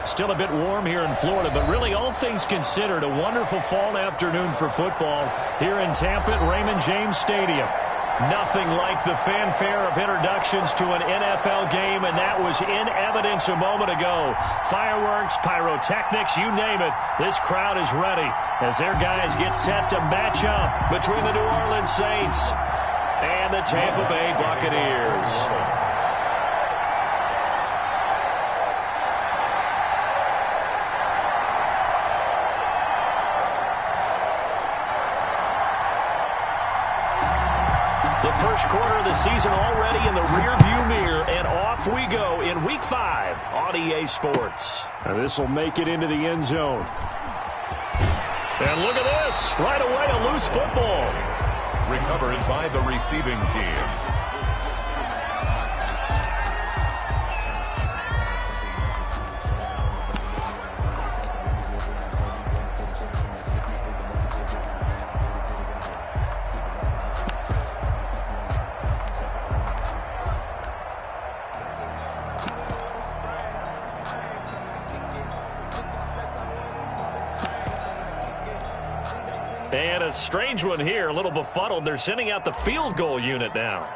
Still a bit warm here in Florida, but really all things considered, a wonderful fall afternoon for football here in Tampa at Raymond James Stadium. Nothing like the fanfare of introductions to an NFL game, and that was in evidence a moment ago. Fireworks, pyrotechnics, you name it. This crowd is ready as their guys get set to match up between the New Orleans Saints and the Tampa Bay Buccaneers. The first quarter of the season already in the rearview mirror, and off we go in Week 5 on EA Sports. And this will make it into the end zone. And look at this. Right away, a loose football. Recovered by the receiving team. And a strange one here, a little befuddled. They're sending out the field goal unit now.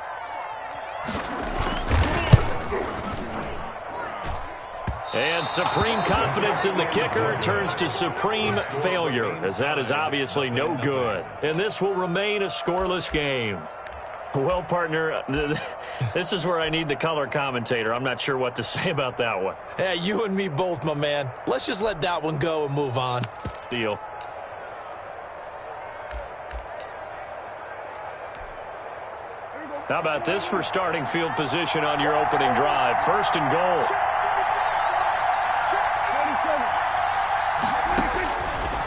And supreme confidence in the kicker turns to supreme failure, as that is obviously no good. And this will remain a scoreless game. Well, partner, this is where I need the color commentator. I'm not sure what to say about that one. Hey, you and me both, my man. Let's just let that one go and move on. Deal. How about this for starting field position on your opening drive? First and goal.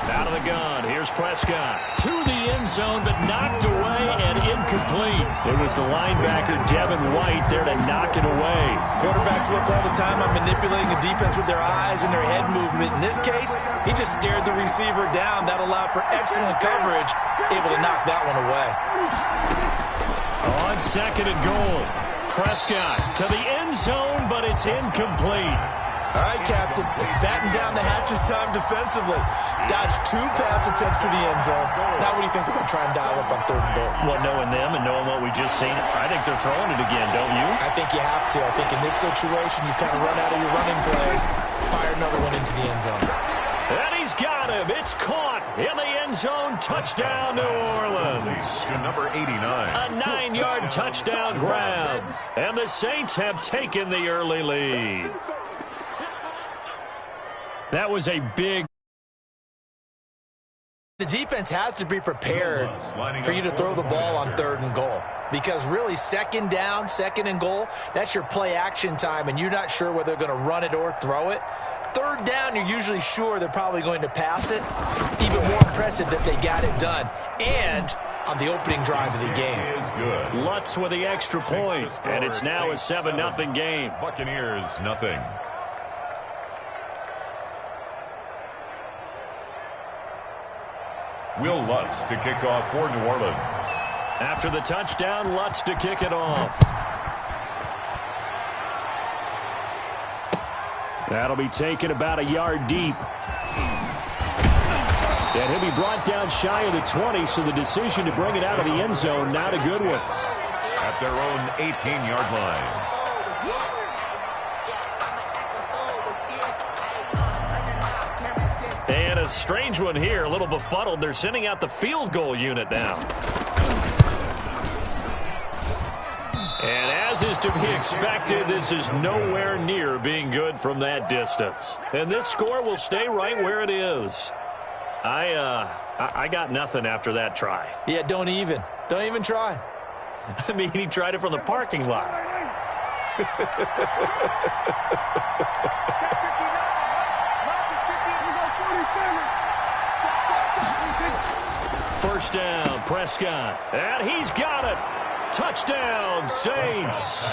Out of the gun. Here's Prescott. To the end zone, but knocked away and incomplete. It was the linebacker, Devin White, there to knock it away. Quarterbacks work all the time on manipulating the defense with their eyes and their head movement. In this case, he just stared the receiver down. That allowed for excellent coverage, able to knock that one away. On second and goal, Prescott to the end zone, but it's incomplete. All right, Captain, it's batten down the hatches time defensively. Dodged 2 pass attempts to the end zone. Now what do you think they're going to try and dial up on third and goal? Well, knowing them and knowing what we just seen, I think they're throwing it again, don't you? I think you have to. I think in this situation, you kind of run out of your running plays, fire another one into the end zone. And he's got him. It's caught in the end zone. Touchdown, New Orleans. To number 89. A 9-yard touchdown grab. And the Saints have taken the early lead. That was a big... The defense has to be prepared for you to throw the ball on third and goal. Because really, second down, second and goal, that's your play action time, and you're not sure whether they're going to run it or throw it. Third down, you're usually sure they're probably going to pass it. Even more impressive that they got it done. And on the opening drive of the game. Lutz with the extra point. And it's now a 7-0 game. Buccaneers, nothing. Will Lutz to kick off for New Orleans. After the touchdown, Lutz to kick it off. That'll be taken about a yard deep. And he'll be brought down shy of the 20, so the decision to bring it out of the end zone, not a good one. At their own 18-yard line. And a strange one here, a little befuddled. They're sending out the field goal unit now. And as is to be expected, this is nowhere near being good from that distance. And this score will stay right where it is. I got nothing after that try. Yeah, don't even try. I mean, he tried it from the parking lot. First down, Prescott. And he's got it. Touchdown, Saints.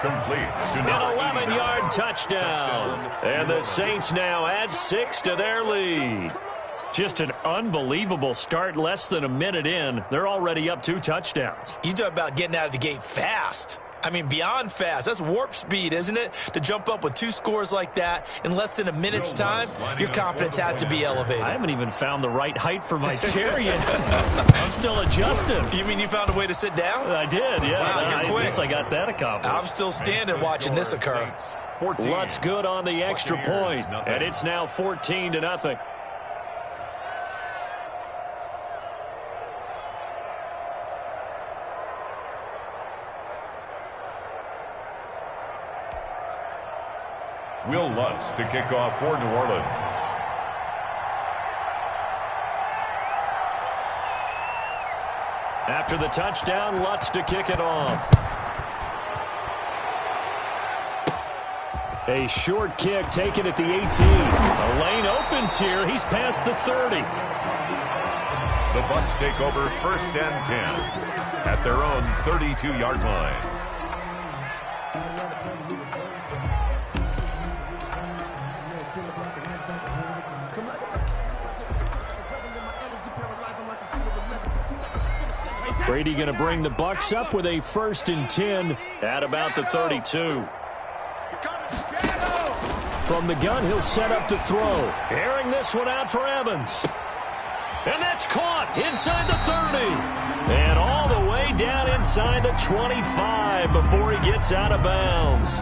Complete. An 11-yard touchdown. And the Saints now add 6 to their lead. Just an unbelievable start. Less than a minute in, they're already up 2 touchdowns. You talk about getting out of the gate fast. I mean, beyond fast. That's warp speed, isn't it? To jump up with 2 scores like that in less than a minute's time, your confidence has to be elevated. I haven't even found the right height for my chair yet. I'm still adjusting. You mean you found a way to sit down? I did, yeah. Wow, you're quick. I guess I got that accomplished. I'm still standing watching this occur. Lutz good on the extra point, and it's now 14-0. Will Lutz to kick off for New Orleans. After the touchdown, Lutz to kick it off. A short kick taken at the 18. A lane opens here. He's past the 30. The Bucs take over 1st and 10 at their own 32-yard line. Brady going to bring the Bucs up with a 1st and 10 at about the 32. From the gun, he'll set up to throw. Airing this one out for Evans. And that's caught inside the 30. And all the way down inside the 25 before he gets out of bounds.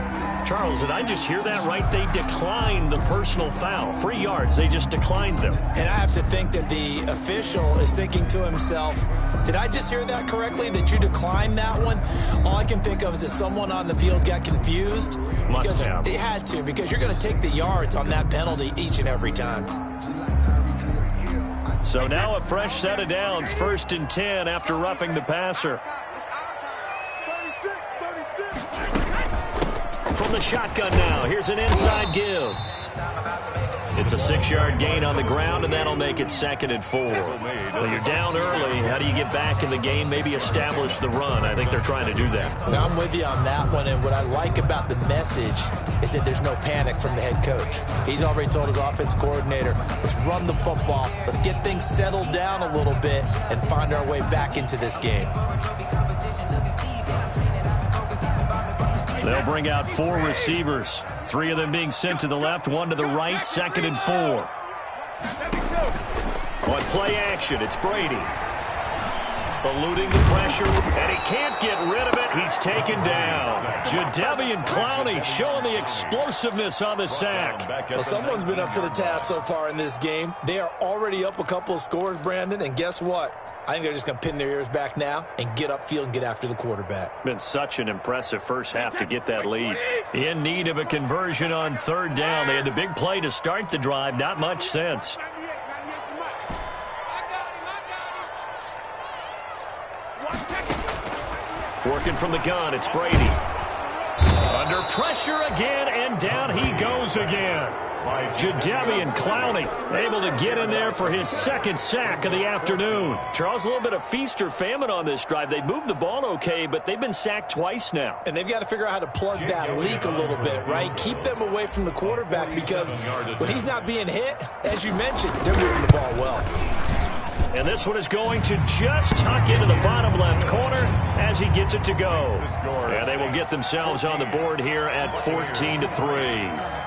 Charles, did I just hear that right? They declined the personal foul. 3 yards, they just declined them. And I have to think that the official is thinking to himself, did I just hear that correctly, that you declined that one? All I can think of is that someone on the field got confused. Must have. They had to, because you're going to take the yards on that penalty each and every time. So now a fresh set of downs, 1st and 10 after roughing the passer. From the shotgun now, here's an inside give. It's a 6-yard gain on the ground, and that'll make it 2nd and 4. Well, you're down early. How do you get back in the game, maybe establish the run? I think they're trying to do that. Now, I'm with you on that one, and what I like about the message is that there's no panic from the head coach. He's already told his offense coordinator, let's run the football, let's get things settled down a little bit and find our way back into this game. They'll bring out 4 receivers, 3 of them being sent to the left, 1 to the right, 2nd and 4. On play action, it's Brady. Eluding the pressure, and he can't get rid of it. He's taken down. Jadeveon Clowney showing the explosiveness on the sack. Well, someone's been up to the task so far in this game. They are already up a couple of scores, Brandon, and guess what? I think they're just going to pin their ears back now and get upfield and get after the quarterback. Been such an impressive first half to get that lead. In need of a conversion on 3rd down. They had the big play to start the drive. Not much sense. Working from the gun, it's Brady. Under pressure again, and down he goes again. Jadeveon Clowney able to get in there for his 2nd sack of the afternoon. Charles, a little bit of feast or famine on this drive. They moved the ball okay, but they've been sacked twice now. And they've got to figure out how to plug that leak a little bit, right? Keep them away from the quarterback, because when he's not being hit, as you mentioned, they're moving the ball well. And this one is going to just tuck into the bottom left corner as he gets it to go. And they will get themselves on the board here at 14-3.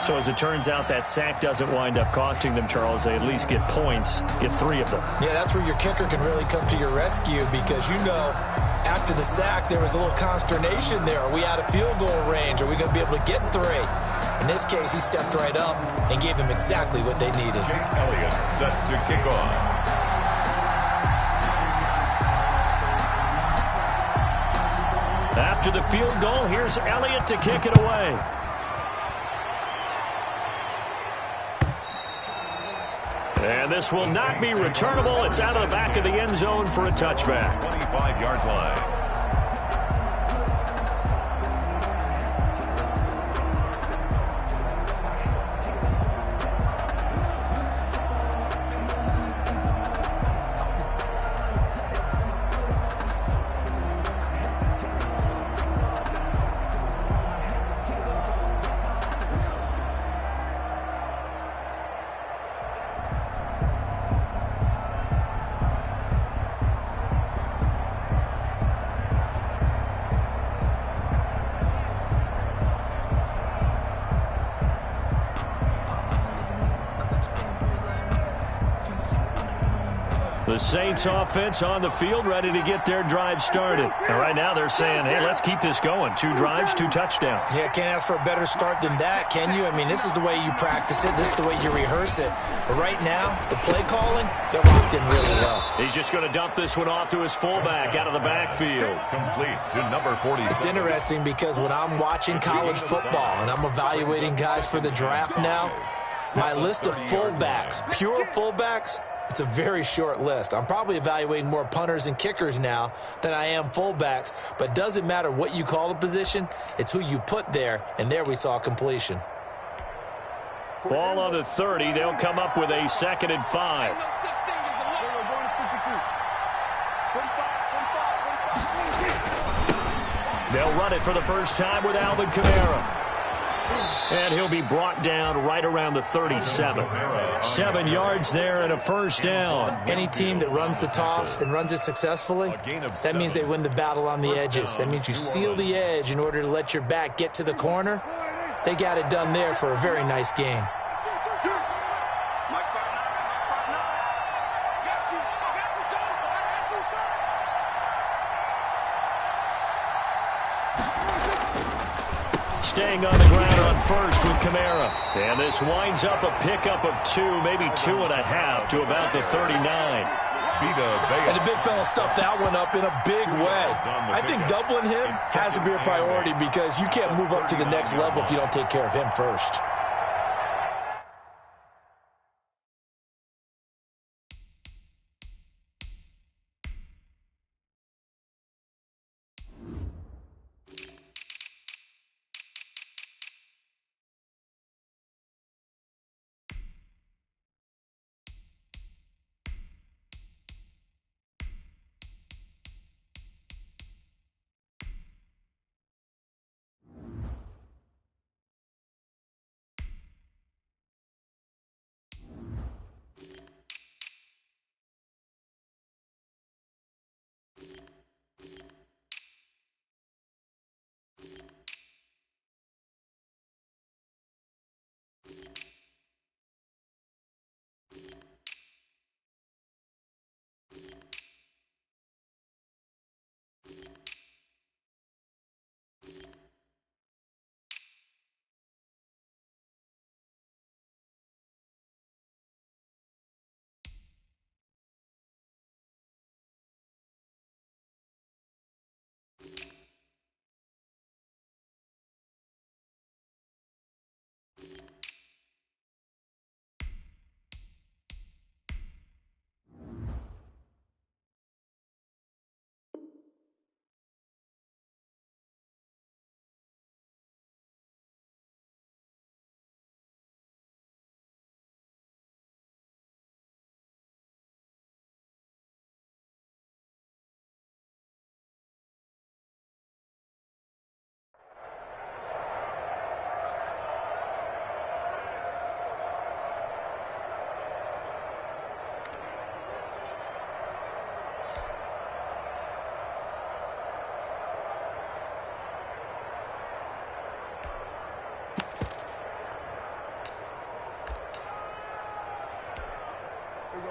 So as it turns out, that sack doesn't wind up costing them, Charles. They at least get points, get 3 of them. Yeah, that's where your kicker can really come to your rescue, because you know after the sack there was a little consternation there. Are we out of field goal range? Are we going to be able to get 3? In this case, he stepped right up and gave them exactly what they needed. Jake Elliott set to kick off. After the field goal, here's Elliott to kick it away. And this will not be returnable. It's out of the back of the end zone for a touchback. 25-yard line. The Saints offense on the field, ready to get their drive started. And right now they're saying, hey, let's keep this going. 2 drives, 2 touchdowns. Yeah, can't ask for a better start than that, can you? I mean, this is the way you practice it. This is the way you rehearse it. But right now, the play calling, they're locked in really well. He's just going to dump this one off to his fullback out of the backfield. Complete to number 47. It's interesting because when I'm watching college football and I'm evaluating guys for the draft now, my list of fullbacks, pure fullbacks, it's a very short list. I'm probably evaluating more punters and kickers now than I am fullbacks, but it doesn't matter what you call the position, it's who you put there, and there we saw completion. Ball on the 30. They'll come up with a 2nd and 5. They'll run it for the first time with Alvin Kamara. And he'll be brought down right around the 37. 7 yards there and a first down. Any team that runs the toss and runs it successfully, that means they win the battle on the edges. That means you seal the edge in order to let your back get to the corner. They got it done there for a very nice game. Staying on the ground on first with Kamara. And this winds up a pickup of 2, maybe 2.5 to about the 39. And the big fella stuffed that one up in a big way. I think doubling him has to be a priority because you can't move up to the next level if you don't take care of him first.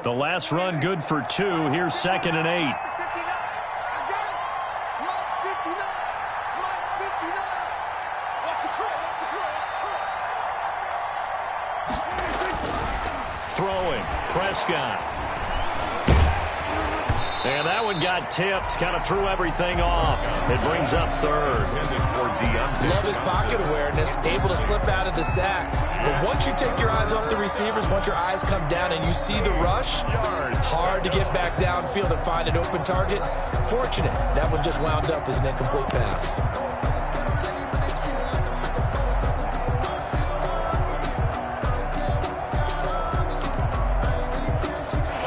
The last run good for 2. Here's 2nd and 8. Throwing. Prescott. And that one got tipped. Kind of threw everything off. It brings up 3rd. Love his pocket awareness, able to slip out of the sack. But once you take your eyes off the receivers, once your eyes come down and you see the rush, hard to get back downfield and find an open target. Fortunate, that one just wound up as an incomplete pass.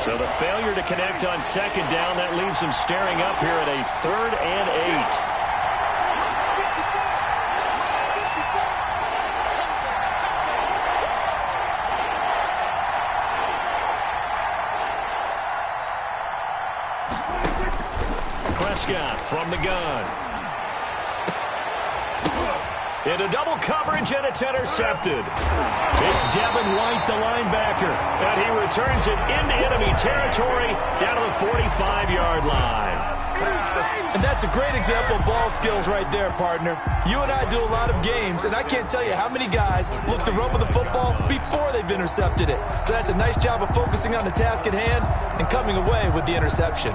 So the failure to connect on 2nd down, that leaves him staring up here at a 3rd and 8. Prescott from the gun. Into double coverage, and it's intercepted. It's Devin White, the linebacker, and he returns it into enemy territory down to the 45-yard line. And that's a great example of ball skills right there, partner. You and I do a lot of games, and I can't tell you how many guys look to run with the football before they've intercepted it. So that's a nice job of focusing on the task at hand and coming away with the interception.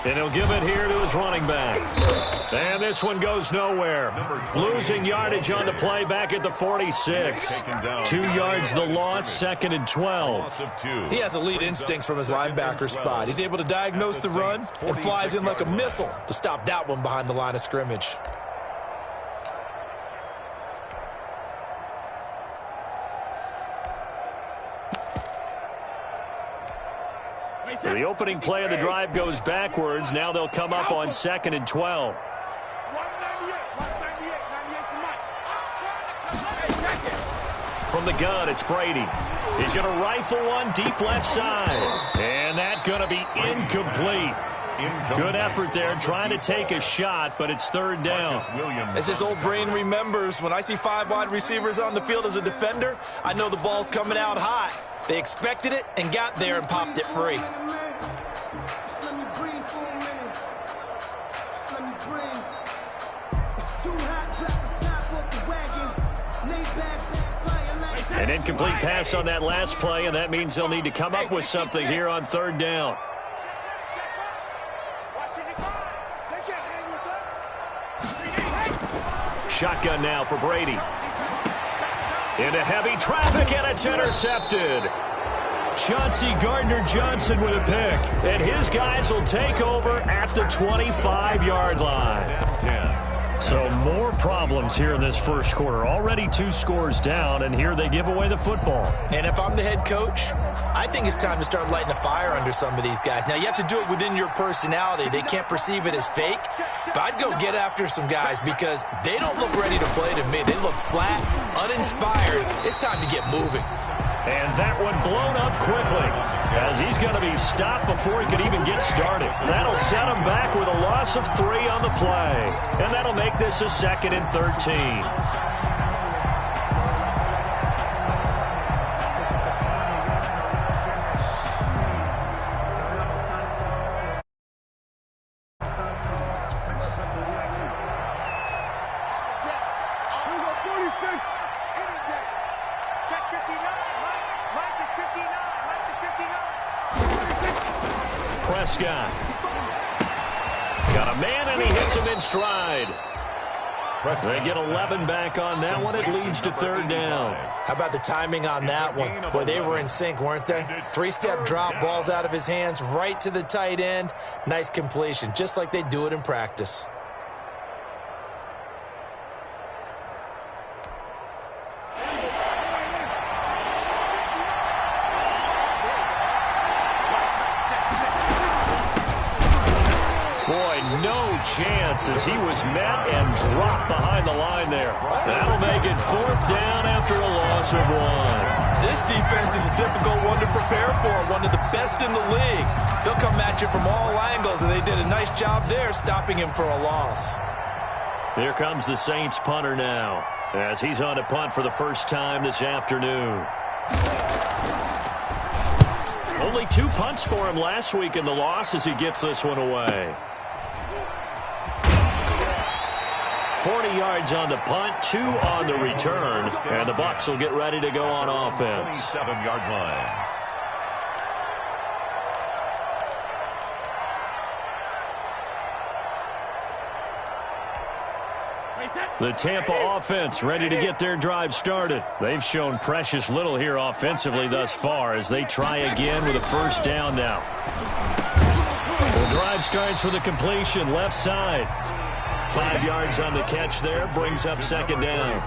And he'll give it here to his running back. And this one goes nowhere. Losing yardage on the play back at the 46. 2 yards the loss, 2nd and 12. He has elite instincts from his linebacker spot. He's able to diagnose the run and flies in like a missile to stop that one behind the line of scrimmage. So the opening play of the drive goes backwards. Now they'll come up on 2nd and 12. From the gun, it's Brady. He's going to rifle one deep left side. And that's going to be incomplete. Good effort there, trying to take a shot, but it's 3rd down. As his old brain remembers, when I see 5 wide receivers on the field as a defender, I know the ball's coming out hot. They expected it and got there and popped it free. An incomplete pass on that last play, and that means they'll need to come up with something here on 3rd down. Shotgun now for Brady. Into heavy traffic, and it's intercepted. Chauncey Gardner-Johnson with a pick. And his guys will take over at the 25-yard line. So more problems here in this first quarter. Already 2 scores down, and here they give away the football. And if I'm the head coach, I think it's time to start lighting a fire under some of these guys. Now, you have to do it within your personality. They can't perceive it as fake. But I'd go get after some guys because they don't look ready to play to me. They look flat, uninspired. It's time to get moving. And that one blown up quickly as he's going to be stopped before he could even get started. That'll set him back with a loss of 3 on the play. And that'll make this a 2nd and 13. Prescott. Got a man, and he hits him in stride. They get 11 back on that one. It leads to 3rd down. How about the timing on that one? Boy, they were in sync, weren't they? 3-step drop, balls out of his hands, right to the tight end. Nice completion, just like they do it in practice. Chance as he was met and dropped behind the line there. That'll make it 4th down after a loss of 1. This defense is a difficult one to prepare for, one of the best in the league. They'll come at you from all angles, and they did a nice job there stopping him for a loss. Here comes the Saints punter now as he's on to punt for the first time this afternoon. Only 2 punts for him last week in the loss as he gets this one away. 40 yards on the punt, 2 on the return, and the Bucs will get ready to go on offense. 27-yard line. The Tampa offense ready to get their drive started. They've shown precious little here offensively thus far as they try again with a 1st down now. The drive starts with a completion left side. 5 yards on the catch there, brings up second down.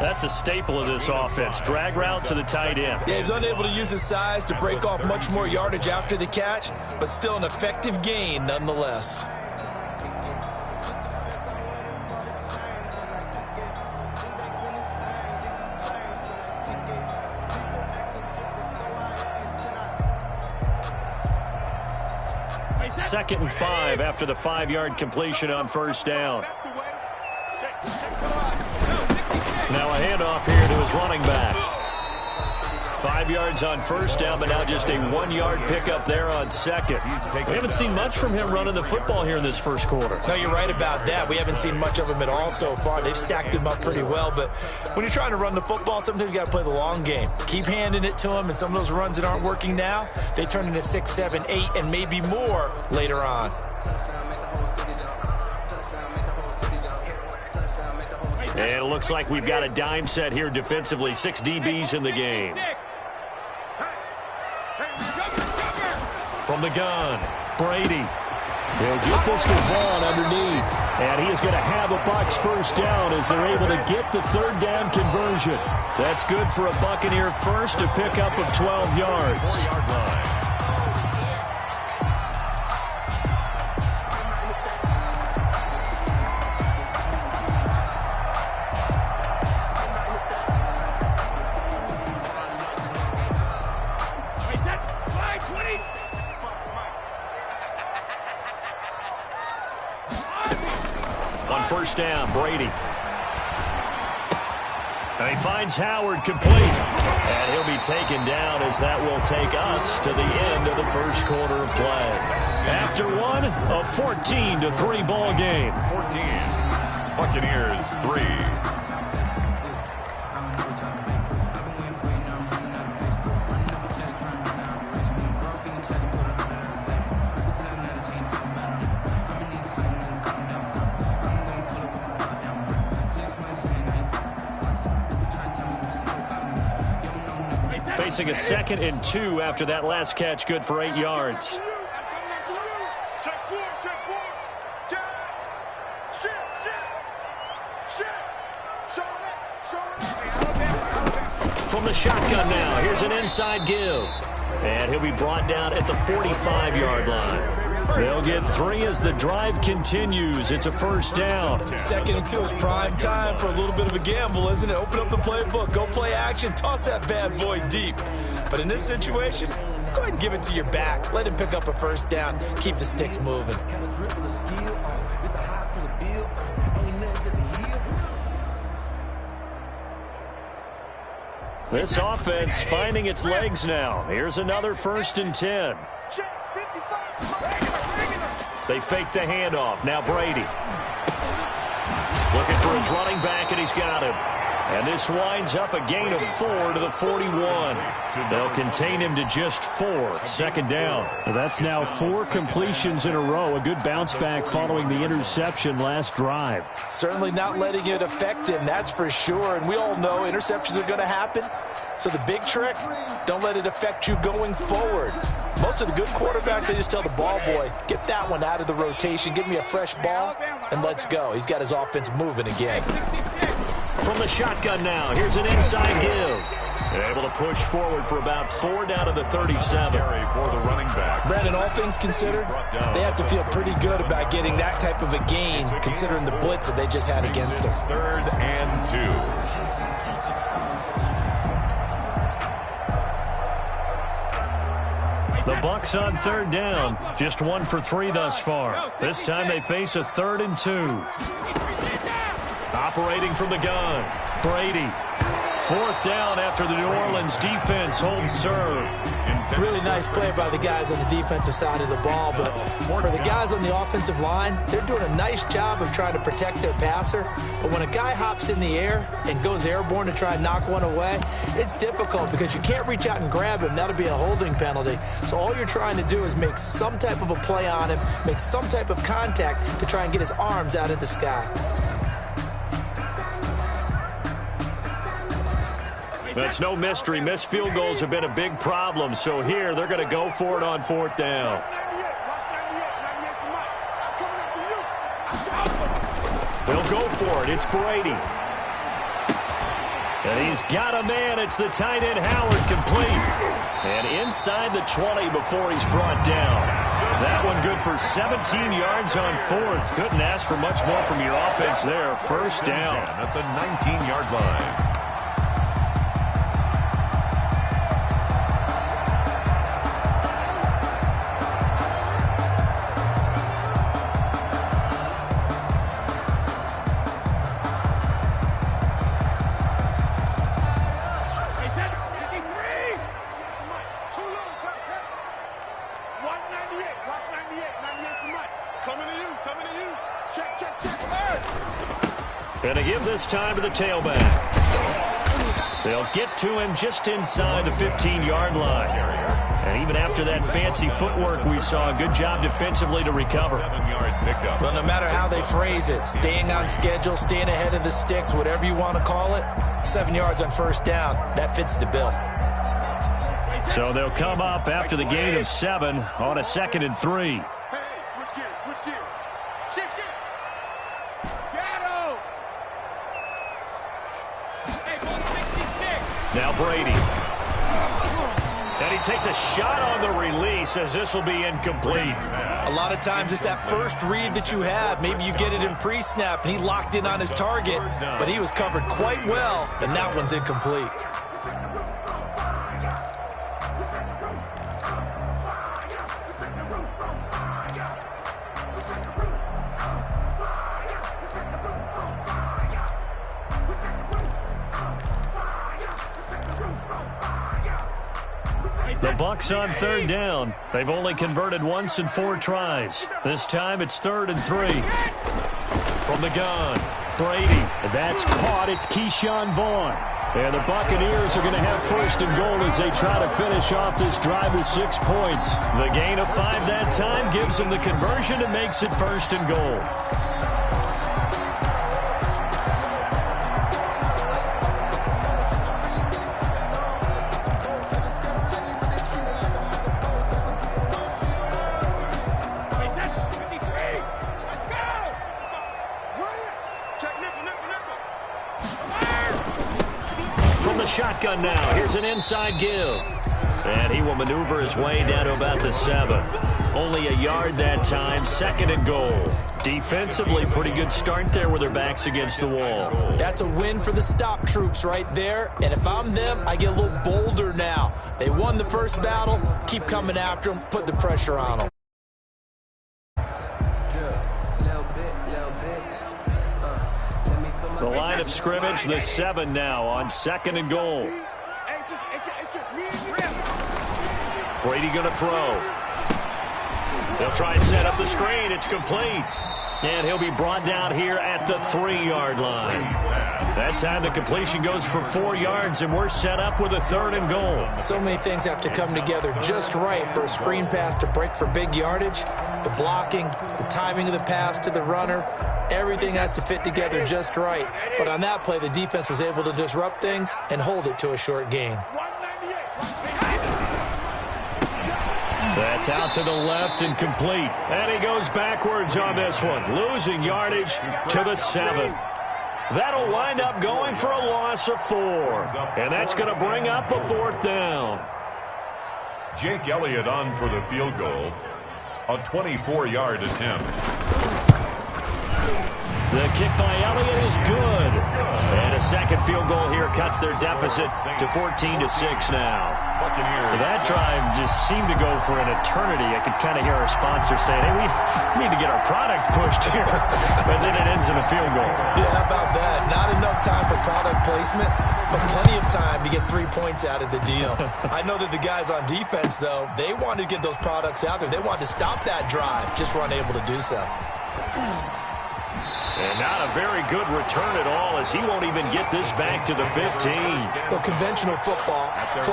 That's a staple of this offense. Drag route to the tight end. Yeah, he's unable to use his size to break off much more yardage after the catch, but still an effective gain nonetheless. Second and 5 after the 5-yard completion on first down. Now a handoff here to his running back. 5 yards on first down, but now just a 1-yard pickup there on second. We haven't seen much from him running the football here in this first quarter. No, you're right about that. We haven't seen much of him at all so far. They've stacked him up pretty well, but when you're trying to run the football, sometimes you got to play the long game. Keep handing it to him, and some of those runs that aren't working now, they turn into 6, 7, 8, and maybe more later on. And it looks like we've got a dime set here defensively. 6 DBs in the game. From the gun, Brady. He'll get this to Vaughn underneath. And he is going to have a Bucs first down as they're able to get the third down conversion. That's good for a Buccaneer first to pick up of 12 yards. 4-yard line. First down, Brady. And he finds Howard complete. And he'll be taken down as that will take us to the end of the first quarter of play. After one, a 14-3 ball game. 14. Buccaneers 3. Facing a 2nd and 2 after that last catch, good for 8 yards. From the shotgun now, here's an inside give. And he'll be brought down at the 45-yard line. They'll get 3 as the drive continues. It's a first down. 2nd and 2 is prime time for a little bit of a gamble, isn't it? Open up the playbook, go play action, toss that bad boy deep. But in this situation, go ahead and give it to your back. Let him pick up a first down. Keep the sticks moving. This offense finding its legs now. Here's another 1st and 10. They fake the handoff. Now Brady. Looking for his running back, and he's got him. And this winds up a gain of 4 to the 41. They'll contain him to just 4. 2nd down. That's now 4 completions in a row. A good bounce back following the interception last drive. Certainly not letting it affect him, that's for sure. And we all know interceptions are going to happen. So the big trick, don't let it affect you going forward. Most of the good quarterbacks, they just tell the ball boy, get that one out of the rotation, give me a fresh ball, and let's go. He's got his offense moving again. From the shotgun now, here's an inside give. And able to push forward for about 4 down to the 37. For the running back. Brandon, all things considered, they have to feel pretty good about getting that type of a gain, considering the blitz that they just had against them. 3rd and 2. The Bucs on 3rd down, just 1 for 3 thus far. This time they face a 3rd and 2. Operating from the gun, Brady. 4th down after the New Orleans defense holds serve. Really nice play by the guys on the defensive side of the ball, but for the guys on the offensive line, they're doing a nice job of trying to protect their passer. But when a guy hops in the air and goes airborne to try and knock one away, it's difficult because you can't reach out and grab him. That'll be a holding penalty. So all you're trying to do is make some type of a play on him, make some type of contact to try and get his arms out of the sky. That's no mystery. Missed field goals have been a big problem. So here, they're going to go for it on 4th down. They'll go for it. It's Brady. And he's got a man. It's the tight end, Howard, complete. And inside the 20 before he's brought down. That one good for 17 yards on fourth. Couldn't ask for much more from your offense there. First down. At the 19-yard line. Gonna give this time to the tailback. They'll get to him just inside the 15-yard line. And even after that fancy footwork we saw, a good job defensively to recover. 7-yard pickup. Well, no matter how they phrase it, staying on schedule, staying ahead of the sticks, whatever you want to call it, 7 yards on first down, that fits the bill. So they'll come up after the gain of 7 on a 2nd and 3. Now Brady. And he takes a shot on the release as this will be incomplete. A lot of times it's that first read that you have. Maybe you get it in pre-snap and he locked in on his target, but he was covered quite well, and that one's incomplete. The Bucs on 3rd down. They've only converted once in 4 tries. This time it's 3rd and 3. From the gun, Brady. That's caught. It's Keyshawn Vaughn. And the Buccaneers are going to have 1st and goal as they try to finish off this drive with 6 points. The gain of 5 that time gives them the conversion and makes it 1st and goal. Shotgun now. Here's an inside give. And he will maneuver his way down to about the 7. Only a yard that time. 2nd and goal. Defensively, pretty good start there with their backs against the wall. That's a win for the stop troops right there. And if I'm them, I get a little bolder now. They won the first battle. Keep coming after them. Put the pressure on them. The line of scrimmage, the 7 now on 2nd and goal. Brady going to throw. They'll try and set up the screen. It's complete. And he'll be brought down here at the 3-yard line. That time the completion goes for 4 yards, and we're set up with a 3rd and goal. So many things have to come together just right for a screen pass to break for big yardage. The blocking, the timing of the pass to the runner, everything has to fit together just right. But on that play, the defense was able to disrupt things and hold it to a short gain. That's out to the left and complete. And he goes backwards on this one, losing yardage to the 7. That'll wind up going for a loss of 4. And that's going to bring up a 4th down. Jake Elliott on for the field goal. A 24-yard attempt. The kick by Elliott is good. And a second field goal here cuts their deficit to 14-6 now. That drive just seemed to go for an eternity. I could kind of hear our sponsor saying, hey, we need to get our product pushed here. But then it ends in a field goal. Yeah, how about that? Not enough time for product placement, but plenty of time to get 3 points out of the deal. I know that the guys on defense, though, they wanted to get those products out there. They wanted to stop that drive, just were unable to do so. And not a very good return at all, as he won't even get this back to the 15. Well, conventional football 101,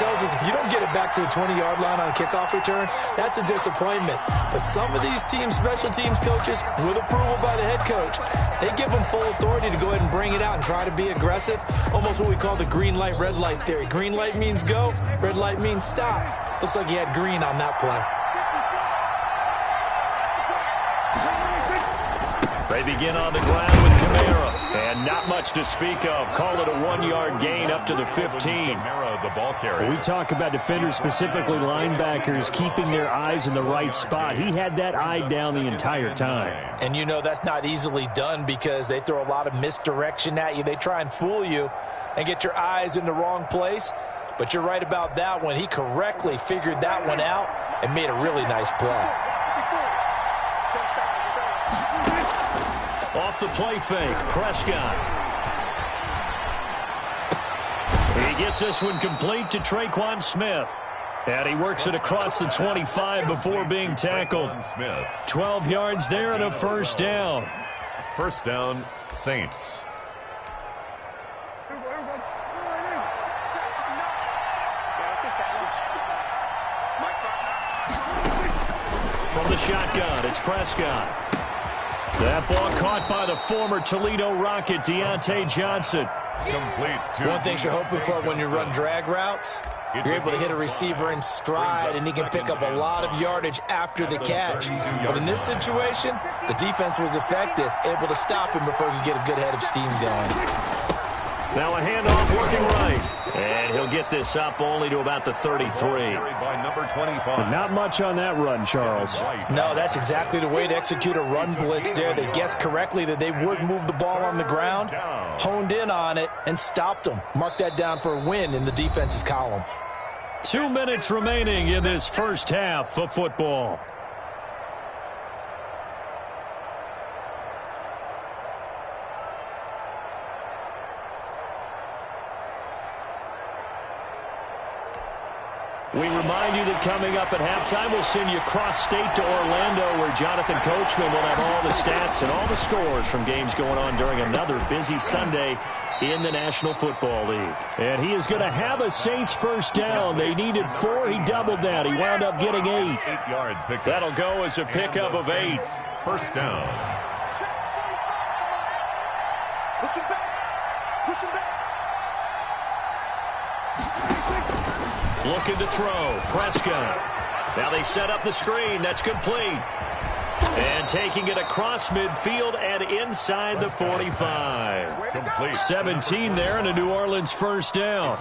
tells us if you don't get it back to the 20-yard line on a kickoff return, that's a disappointment. But some of these teams, special teams coaches, with approval by the head coach, they give them full authority to go ahead and bring it out and try to be aggressive. Almost what we call the green light, red light theory. Green light means go, red light means stop. Looks like he had green on that play. They begin on the ground with Kamara. And not much to speak of. Call it a 1-yard gain up to the 15. The ball carrier. We talk about defenders, specifically linebackers, keeping their eyes in the right spot. He had that eye down the entire time. And you know that's not easily done because they throw a lot of misdirection at you. They try and fool you and get your eyes in the wrong place. But you're right about that one. He correctly figured that one out and made a really nice play. Off the play fake, Prescott. He gets this one complete to Traquan Smith. And he works it across the 25 before being tackled. 12 yards there and a first down. First down, Saints. From the shotgun, it's Prescott. That ball caught by the former Toledo Rocket, Deontay Johnson. Complete. One thing you're hoping for when you run drag routes, you're able to hit a receiver in stride, and he can pick up a lot of yardage after the catch. But in this situation, the defense was effective, able to stop him before he could get a good head of steam going. Now a handoff working right. And he'll get this up only to about the 33. By number 25. Not much on that run, Charles. No, that's exactly the way to execute a run blitz there. They guessed correctly that they would move the ball on the ground, honed in on it, and stopped them. Mark that down for a win in the defense's column. 2 minutes remaining in this first half of football. We remind you that coming up at halftime, we'll send you cross-state to Orlando, where Jonathan Coachman will have all the stats and all the scores from games going on during another busy Sunday in the National Football League. And he is going to have a Saints first down. They needed 4. He doubled that. He wound up getting 8. 8-yard pickup. That'll go as a pickup of 8. First down. Push him back. Push him back. Looking to throw. Prescott. Now they set up the screen. That's complete. And taking it across midfield and inside the 45. Complete. 17 there and a New Orleans first down.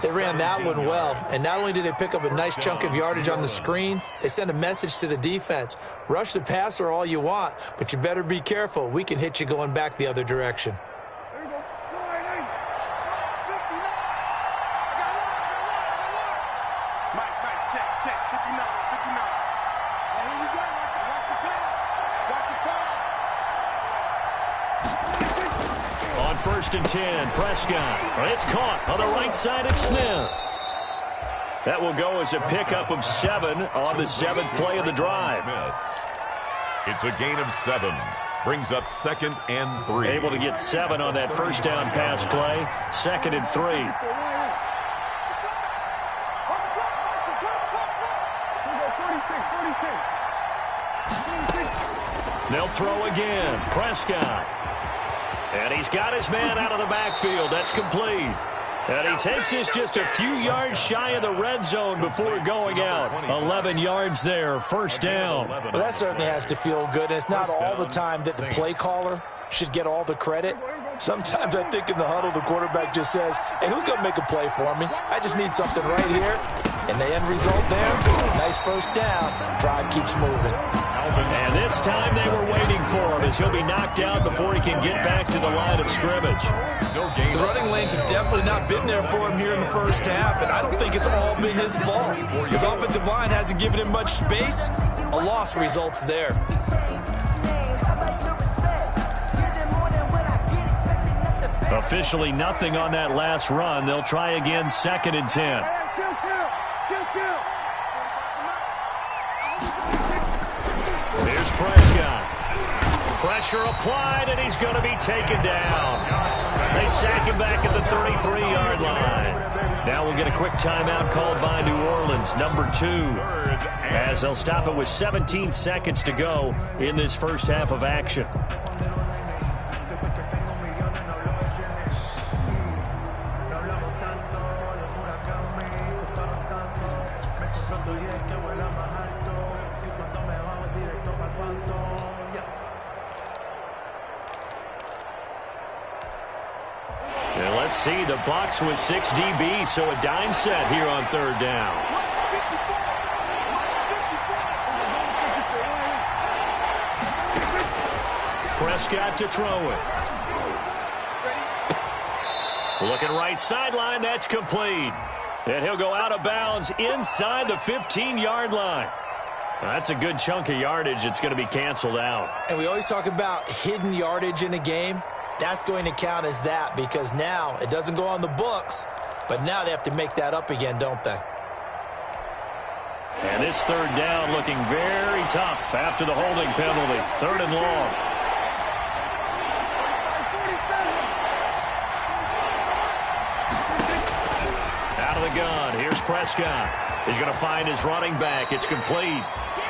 They ran that one well, and not only did they pick up a nice chunk of yardage on the screen, they sent a message to the defense. Rush the passer all you want, but you better be careful. We can hit you going back the other direction. First and 10, Prescott. It's caught on the right side of Smith. That will go as a pickup of 7 on the 7th play of the drive. It's a gain of 7. Brings up 2nd and 3. Able to get 7 on that first down pass play. 2nd and 3. They'll throw again. Prescott. And he's got his man out of the backfield. That's complete. And he takes this just a few yards shy of the red zone before going out. 11 yards there, first down. Well, that certainly has to feel good. And it's not all the time that the play caller should get all the credit. Sometimes I think in the huddle, the quarterback just says, hey, who's going to make a play for me? I just need something right here. And the end result there, nice first down. Drive keeps moving. And this time they were waiting for him as he'll be knocked out before he can get back to the line of scrimmage. The running lanes have definitely not been there for him here in the first half, and I don't think it's all been his fault. His offensive line hasn't given him much space. A loss results there. Officially nothing on that last run. They'll try again, 2nd and 10. Here's Prescott. Pressure applied, and he's going to be taken down. They sack him back at the 33-yard line. Now we'll get a quick timeout called by New Orleans, number 2, as they'll stop it with 17 seconds to go in this first half of action. Let's see, the Bucs with 6 DBs, so a dime set here on third down. Prescott to throw it. Looking right sideline, that's complete. And he'll go out of bounds inside the 15-yard line. That's a good chunk of yardage. It's going to be canceled out. And we always talk about hidden yardage in a game. That's going to count as that because now it doesn't go on the books, but now they have to make that up again, don't they? And this third down looking very tough after the holding penalty. Third and long. Out of the gun. Here's Prescott. He's going to find his running back. It's complete.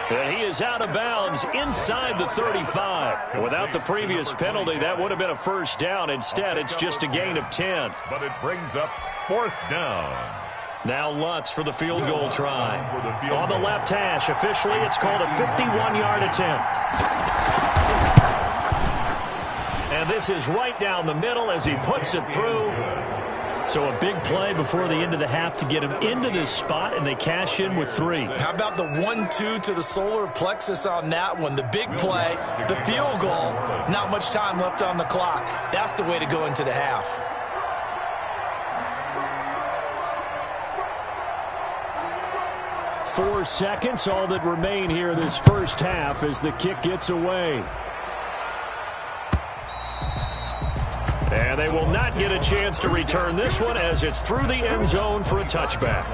And he is out of bounds inside the 35. Without the previous penalty, that would have been a first down. Instead, it's just a gain of 10. But it brings up fourth down. Now Lutz for the field goal try. On the left hash, officially it's called a 51-yard attempt. And this is right down the middle as he puts it through. So a big play before the end of the half to get him into this spot, and they cash in with 3. How about the 1-2 to the solar plexus on that one? The big play, the field goal, not much time left on the clock. That's the way to go into the half. Four seconds, all that remain here this first half as the kick gets away. And they will not get a chance to return this one as it's through the end zone for a touchback.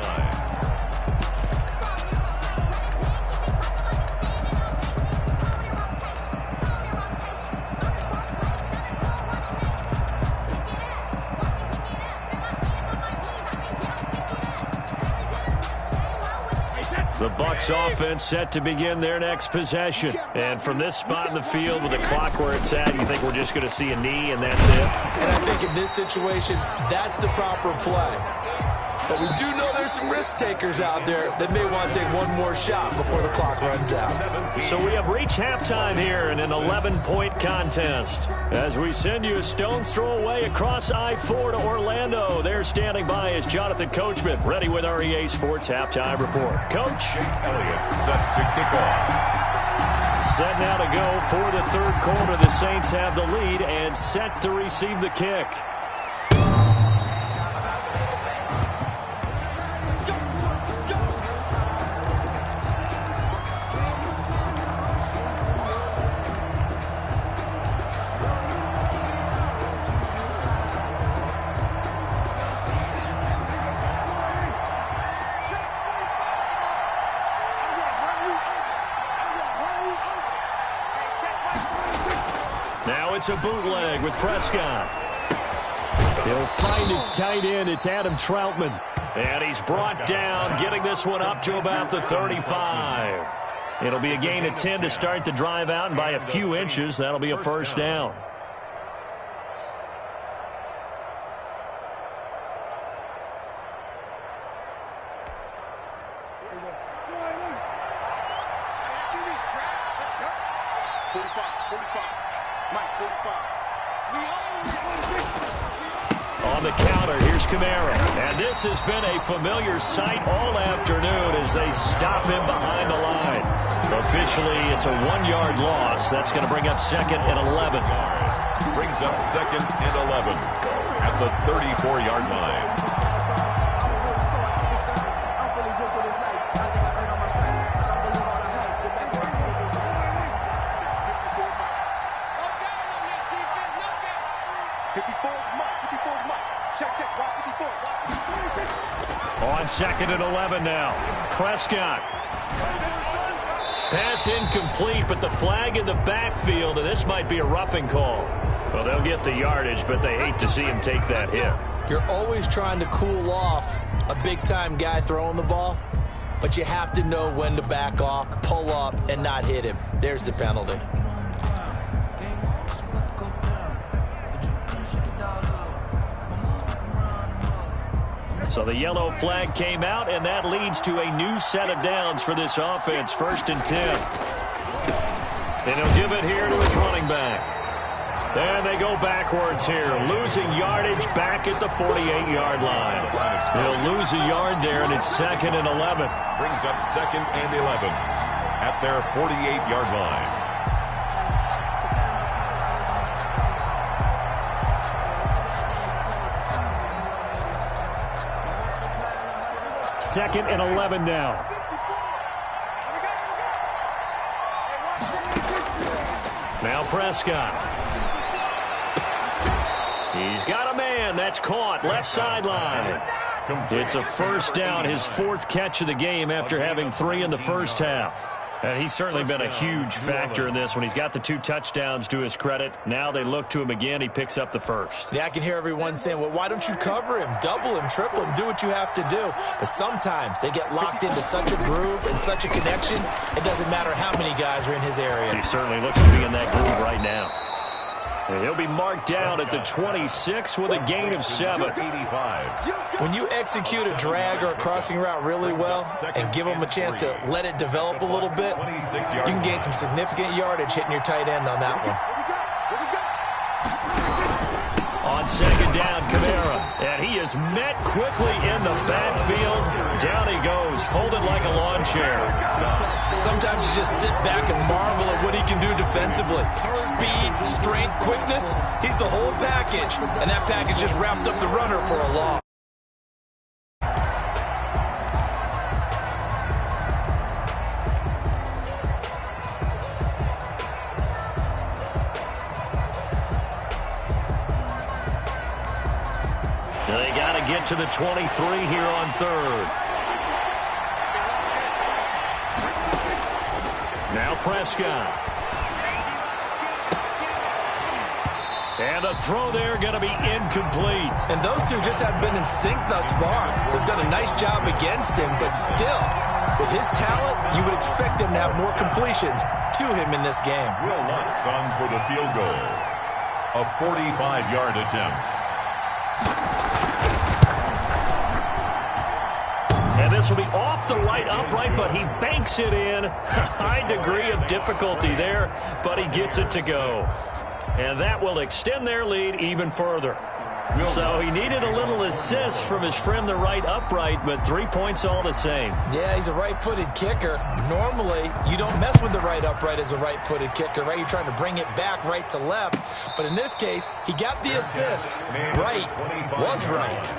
The Bucs offense set to begin their next possession. And from this spot in the field with the clock where it's at, you think we're just going to see a knee and that's it? And I think in this situation, that's the proper play. But we do know there's some risk takers out there that may want to take one more shot before the clock runs out. So we have reached halftime here in an 11-point contest. As we send you a stone's throw away across I-4 to Orlando. There standing by is Jonathan Coachman, ready with our EA Sports Halftime Report. Coach. Elliott set to kick off. Set now to go for the third quarter. The Saints have the lead and set to receive the kick. It's a bootleg with Prescott. He'll find its tight end. It's Adam Troutman. And he's brought down, getting this one up to about the 35. It'll be a gain of 10 to start the drive out, and by a few inches, that'll be a first down. On the counter, here's Kamara. And this has been a familiar sight all afternoon as they stop him behind the line. Officially, it's a 1-yard loss. That's going to bring up second and 11. Brings up second and 11 at the 34-yard line. On second and 11 now. Prescott. Pass incomplete, but the flag in the backfield, and this might be a roughing call. Well, they'll get the yardage, but they hate to see him take that hit. You're always trying to cool off a big-time guy throwing the ball, but you have to know when to back off, pull up, and not hit him. There's the penalty. So the yellow flag came out, and that leads to a new set of downs for this offense. First and 10. And he'll give it here to his running back. And they go backwards here, losing yardage back at the 48-yard line. They'll lose a yard there, and it's 2nd and 11. Brings up 2nd and 11 at their 48-yard line. 2nd and 11 now. Now Prescott. He's got a man. That's caught. Left sideline. It's a 1st down, his 4th catch of the game after having 3 in the first half. And he's certainly been a huge factor in this when he's got the 2 touchdowns to his credit. Now they look to him again. He picks up the 1st. Yeah, I can hear everyone saying, well, why don't you cover him, double him, triple him, do what you have to do. But sometimes they get locked into such a groove and such a connection, it doesn't matter how many guys are in his area. He certainly looks to be in that groove right now. And he'll be marked down at the 26 with a gain of 7. When you execute a drag or a crossing route really well and give them a chance to let it develop a little bit, you can gain some significant yardage hitting your tight end on that one. On 2nd down, Kamara. And he is met quickly in the backfield. Down he goes, folded like a lawn chair. Sometimes you just sit back and marvel at what he can do defensively. Speed, strength, quickness, he's the whole package. And that package just wrapped up the runner for a loss. They got to get to the 23 here on 3rd. Now Prescott. And the throw there going to be incomplete. And those two just haven't been in sync thus far. They've done a nice job against him, but still, with his talent, you would expect him to have more completions to him in this game. Will Lutz on for the field goal. A 45-yard attempt. And this will be off the right upright, but he banks it in. High degree of difficulty there, but he gets it to go. And that will extend their lead even further. So he needed a little assist from his friend the right upright, but 3 points all the same. Yeah, he's a right-footed kicker. Normally, you don't mess with the right upright as a right-footed kicker, right? You're trying to bring it back right to left. But in this case, he got the assist. Right was right.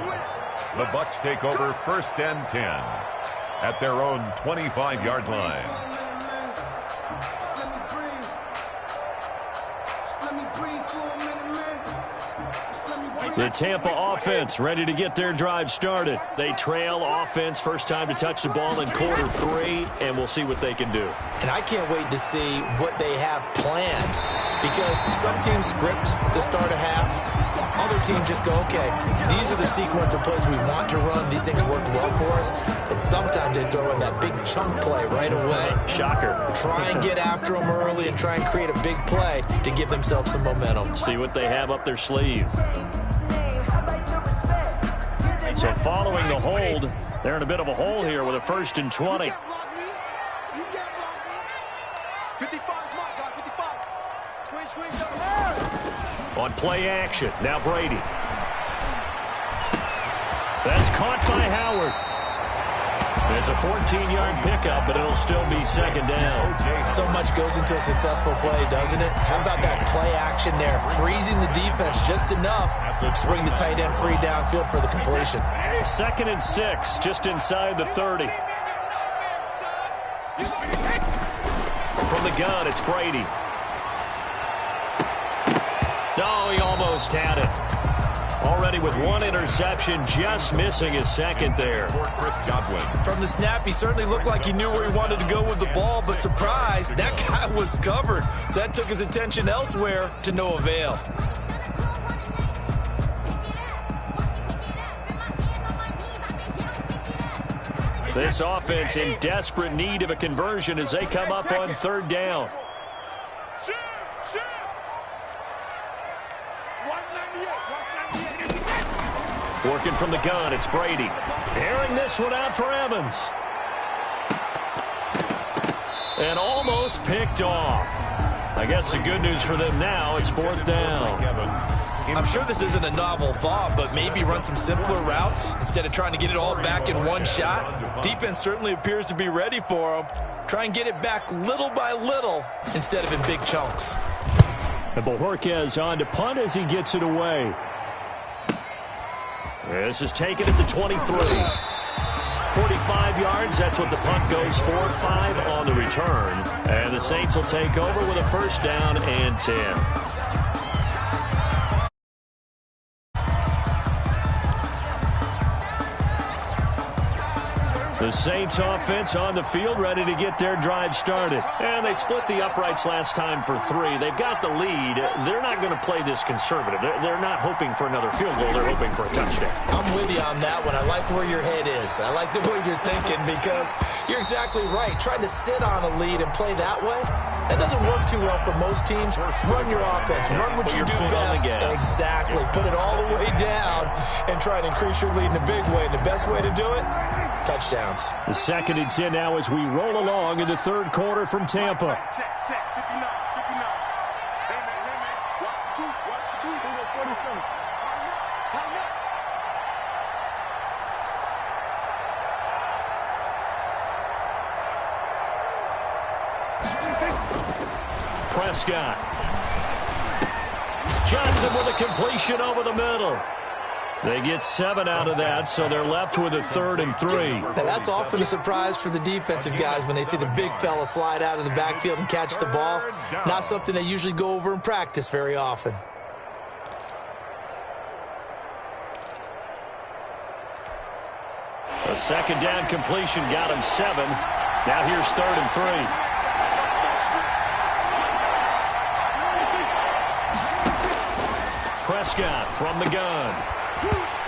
The Bucs take over 1st and 10 at their own 25-yard line. The Tampa offense ready to get their drive started. They trail offense, first time to touch the ball in quarter 3, and we'll see what they can do. And I can't wait to see what they have planned, because some teams script to start a half. Other teams just go, okay, these are the sequence of plays we want to run. These things worked well for us. And sometimes they throw in that big chunk play right away. Shocker. Try and get after them early and try and create a big play to give themselves some momentum. See what they have up their sleeve. So following the hold, they're in a bit of a hole here with a 1st and 20. On play action, now Brady. That's caught by Howard. It's a 14-yard pickup, but it'll still be 2nd down. So much goes into a successful play, doesn't it? How about that play action there? Freezing the defense just enough to bring the tight end free downfield for the completion. 2nd and 6, just inside the 30. From the gun, it's Brady. No, he almost had it. Already with 1 interception, just missing his 2nd there. Chris Godwin. From the snap, he certainly looked like he knew where he wanted to go with the ball, but surprise, that guy was covered. So that took his attention elsewhere to no avail. This offense in desperate need of a conversion as they come up on 3rd down. Working from the gun, it's Brady. Airing this one out for Evans. And almost picked off. I guess the good news for them now is 4th down. I'm sure this isn't a novel thought, but maybe run some simpler routes instead of trying to get it all back in one shot. Defense certainly appears to be ready for them. Try and get it back little by little instead of in big chunks. And Bojorquez on to punt as he gets it away. This is taken at the 23. 45 yards, that's what the punt goes for. 5 on the return. And the Saints will take over with a 1st down and 10. The Saints offense on the field, ready to get their drive started. And they split the uprights last time for 3. They've got the lead. They're not going to play this conservative. They're not hoping for another field goal. They're hoping for a touchdown. I'm with you on that one. I like where your head is. I like the way you're thinking because you're exactly right. Trying to sit on a lead and play that way, that doesn't work too well for most teams. Run your offense. Run what you do best. Exactly. Put it all the way down and try and increase your lead in a big way. And the best way to do it, touchdowns. The 2nd and 10 now as we roll along in the 3rd quarter from Tampa. Check, 59, 59. Hey, man. Watch the two. 47. Tighten up. Prescott. Johnson with a completion over the middle. They get 7 out of that, so they're left with a 3rd and 3. Now, that's often a surprise for the defensive guys when they see the big fella slide out of the backfield and catch the ball. Not something they usually go over in practice very often. A 2nd down completion got him 7. Now here's 3rd and 3. Prescott from the gun.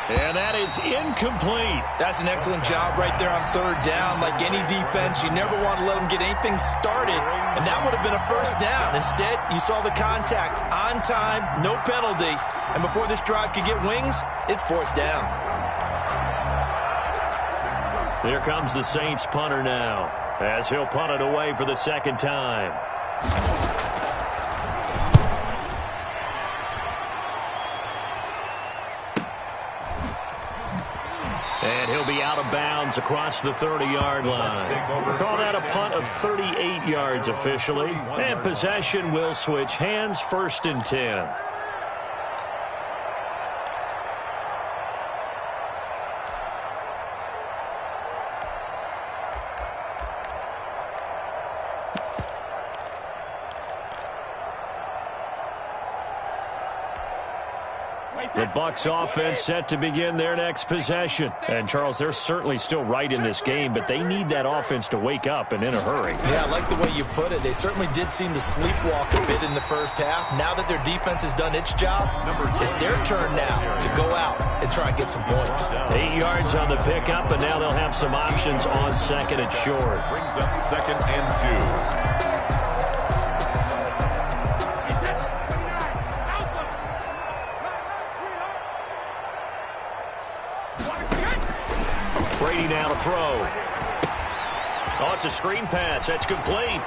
And that is incomplete. That's an excellent job right there on 3rd down. Like any defense, you never want to let them get anything started, and that would have been a 1st down. Instead, you saw the contact on time, no penalty, and before this drive could get wings, it's 4th down. Here comes the Saints punter now, as he'll punt it away for the 2nd time. And he'll be out of bounds across the 30-yard line. We'll call that a punt of 38 yards officially. And possession will switch hands, 1st and 10. The Bucs offense set to begin their next possession. And, Charles, they're certainly still right in this game, but they need that offense to wake up and in a hurry. Yeah, I like the way you put it. They certainly did seem to sleepwalk a bit in the 1st half. Now that their defense has done its job, it's their turn now to go out and try and get some points. 8 yards on the pickup, and now they'll have some options on 2nd and short. Brings up 2nd and 2. Brady now to throw. Oh, it's a screen pass. That's complete.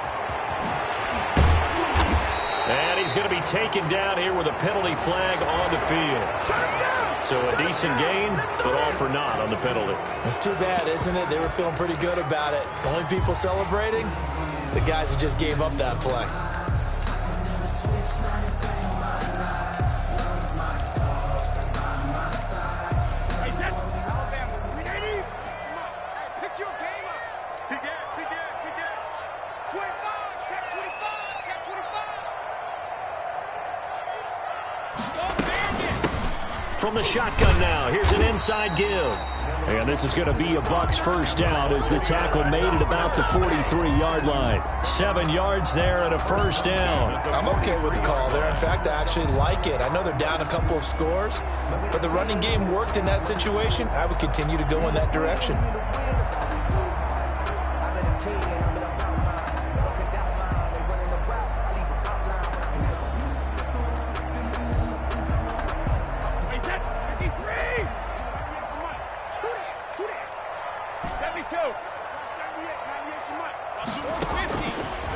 And he's going to be taken down here with a penalty flag on the field. So a decent gain, but all for naught on the penalty. It's too bad, isn't it? They were feeling pretty good about it. The only people celebrating, the guys who just gave up that play. From the shotgun now, here's an inside give. And this is going to be a Bucs 1st down as the tackle made it about the 43-yard line. 7 yards there and a 1st down. I'm okay with the call there. In fact, I actually like it. I know they're down a couple of scores, but the running game worked in that situation. I would continue to go in that direction.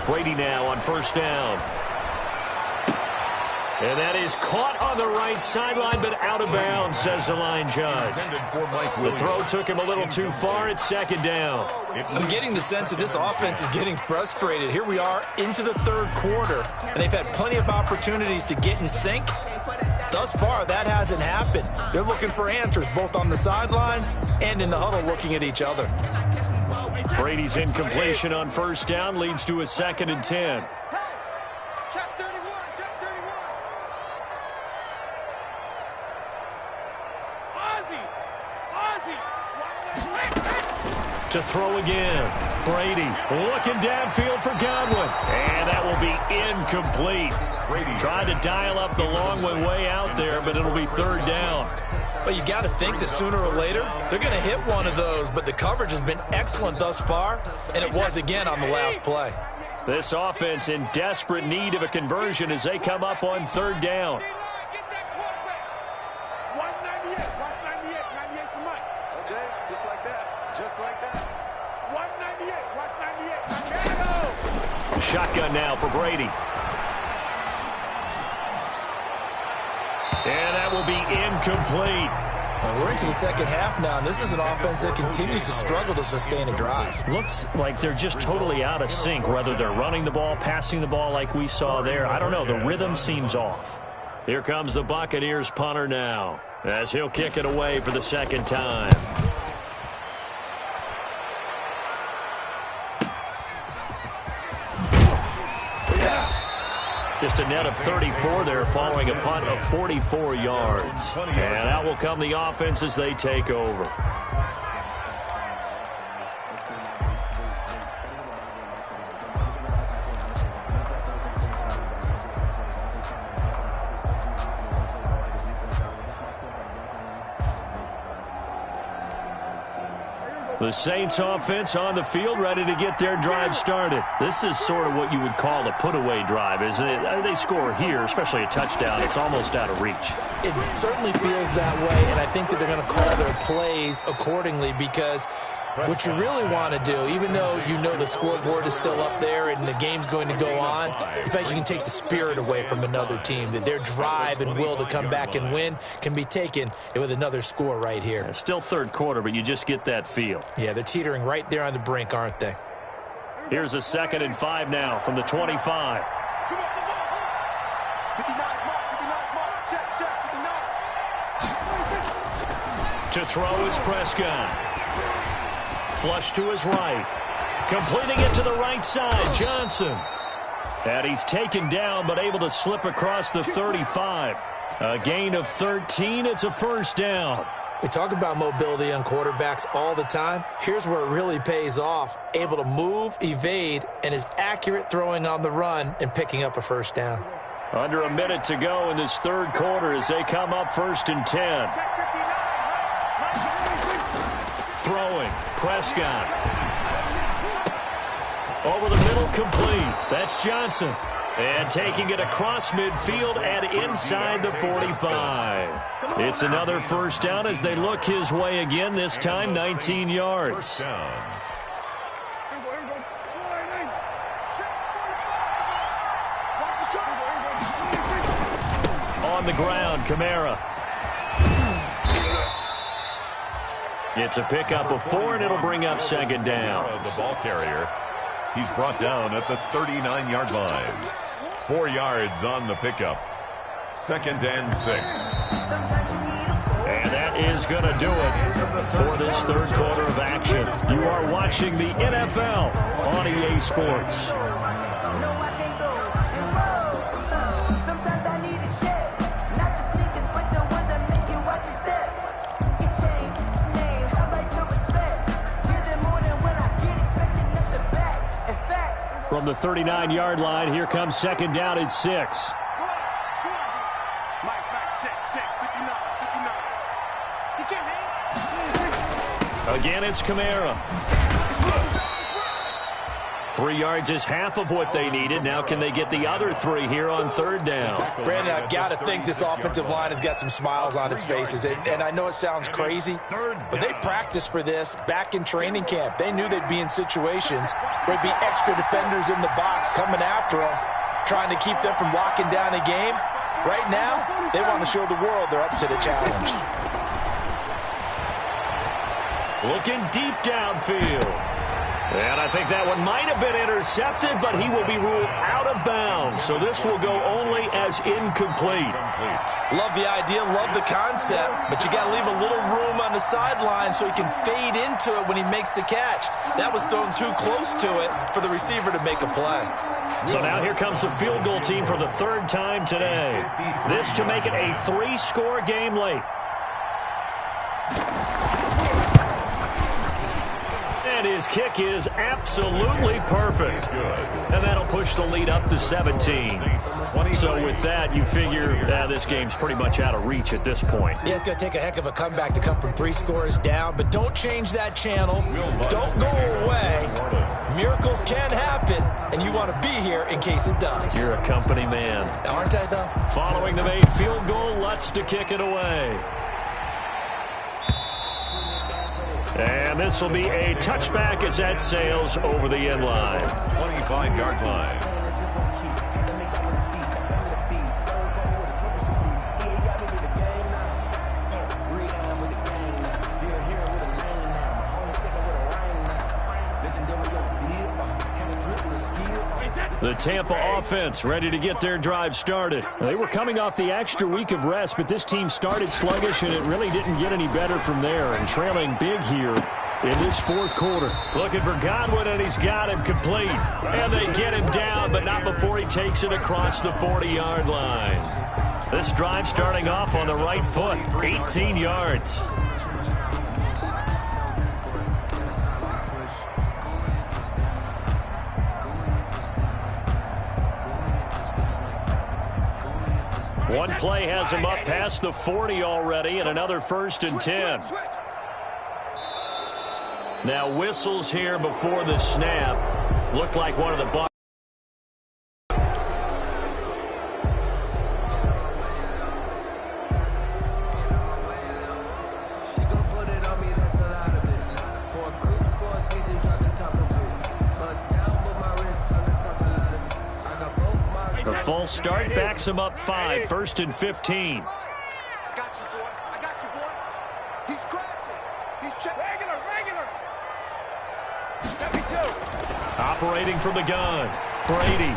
Brady now on 1st down. And that is caught on the right sideline, but out of bounds, says the line judge. The throw took him a little too far. It's second down. I'm getting the sense that this offense is getting frustrated. Here we are into the third quarter, and they've had plenty of opportunities to get in sync. Thus far, that hasn't happened. They're looking for answers both on the sidelines and in the huddle looking at each other. Brady's incompletion on first down leads to a 2nd and 10. Check 31, check 31. Ozzy. To throw again. Brady looking downfield for Godwin. And that will be incomplete. Brady tried to dial up the long way out there, but it'll be third down. Well, you got to think that sooner or later they're going to hit one of those, but the coverage has been excellent thus far, and it was again on the last play. This offense in desperate need of a conversion as they come up on third down. 198. Watch 98. 98's the mic. Okay, just like that. Just like that. 198. Watch 98. Shotgun now for Brady. And that will be incomplete. We're into the second half now, and this is an offense that continues to struggle to sustain a drive. Looks like they're just totally out of sync, whether they're running the ball, passing the ball like we saw there. I don't know. The rhythm seems off. Here comes the Buccaneers punter now, as he'll kick it away for the second time. Just a net of 34 there following a punt of 44 yards. And out will come the offense as they take over. The Saints offense on the field ready to get their drive started. This is sort of what you would call a put-away drive, isn't it? They score here, especially a touchdown. It's almost out of reach. It certainly feels that way, and I think that they're going to call their plays accordingly because what you really want to do, even though you know the scoreboard is still up there and the game's going to go on, in fact, you can take the spirit away from another team, that their drive and will to come back and win can be taken with another score right here. It's still third quarter, but you just get that feel. Yeah, they're teetering right there on the brink, aren't they? Here's a 2nd and 5 now from the 25. Come on, come on. 59 mark, 59 mark. Check, 59. To throw is Prescott. Flush to his right. Completing it to the right side, Johnson. And he's taken down, but able to slip across the 35. A gain of 13. It's a first down. We talk about mobility on quarterbacks all the time. Here's where it really pays off. Able to move, evade, and is accurate throwing on the run and picking up a first down. Under a minute to go in this third quarter as they come up 1st and 10. Throwing, Prescott. Over the middle, complete. That's Johnson. And taking it across midfield and inside the 45. It's another first down as they look his way again, this time 19 yards. On the ground, Kamara. It's a pickup of 4, and it'll bring up second down. The ball carrier. He's brought down at the 39-yard line. 4 yards on the pickup. 2nd and 6. And that is going to do it for this third quarter of action. You are watching the NFL on EA Sports. From the 39-yard line, here comes second down at 6. Mike, check, 59. Again, it's Kamara. 3 yards is half of what they needed. Now can they get the other 3 here on third down? Brandon, I've got to think this offensive line has got some smiles on its faces. And I know it sounds crazy, but they practiced for this back in training camp. They knew they'd be in situations where there'd be extra defenders in the box coming after them, trying to keep them from locking down a game. Right now, they want to show the world they're up to the challenge. Looking deep downfield. And I think that one might have been intercepted, but he will be ruled out of bounds. So this will go only as incomplete. Love the idea, love the concept, but you got to leave a little room on the sideline so he can fade into it when he makes the catch. That was thrown too close to it for the receiver to make a play. So now here comes the field goal team for the third time today. This to make it a 3-score game late. And his kick is absolutely perfect. And that'll push the lead up to 17. So with that, you figure this game's pretty much out of reach at this point. Yeah, it's going to take a heck of a comeback to come from 3 scores down, but don't change that channel. Don't go away. Miracles can happen, and you want to be here in case it does. You're a company man. Aren't I, though? Following the made field goal, Lutz to kick it away. And this will be a touchback as that sails over the end line. 25-yard line. The Tampa offense ready to get their drive started. They were coming off the extra week of rest, but this team started sluggish, and it really didn't get any better from there, and trailing big here in this fourth quarter. Looking for Godwin, and he's got him complete. And they get him down, but not before he takes it across the 40-yard line. This drive starting off on the right foot, 18 yards. One play has him up past the 40 already, and another 1st and 10. Now whistles here before the snap. Looked like one of the Bucs. The false start backs him up 5, 1st and 15. I got you, boy. I got you, boy. He's crashing. He's checking. Regular. Let me do. Operating from the gun. Brady.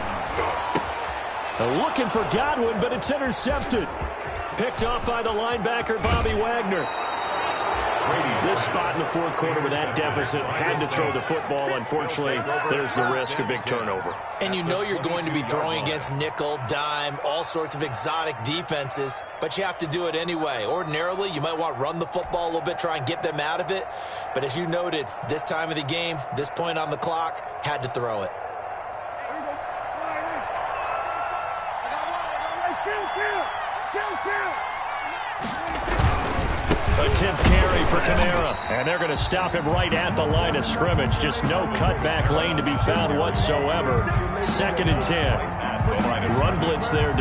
Looking for Godwin, but it's intercepted. Picked off by the linebacker, Bobby Wagner. This spot in the fourth quarter with that deficit, had to throw the football. Unfortunately, there's the risk of big turnover. And you know you're going to be throwing against nickel, dime, all sorts of exotic defenses, but you have to do it anyway. Ordinarily, you might want to run the football a little bit, try and get them out of it. But as you noted, this time of the game, this point on the clock, had to throw it. A 10th carry for Kamara. And they're going to stop him right at the line of scrimmage. Just no cutback lane to be found whatsoever. 2nd and 10. Run blitz there.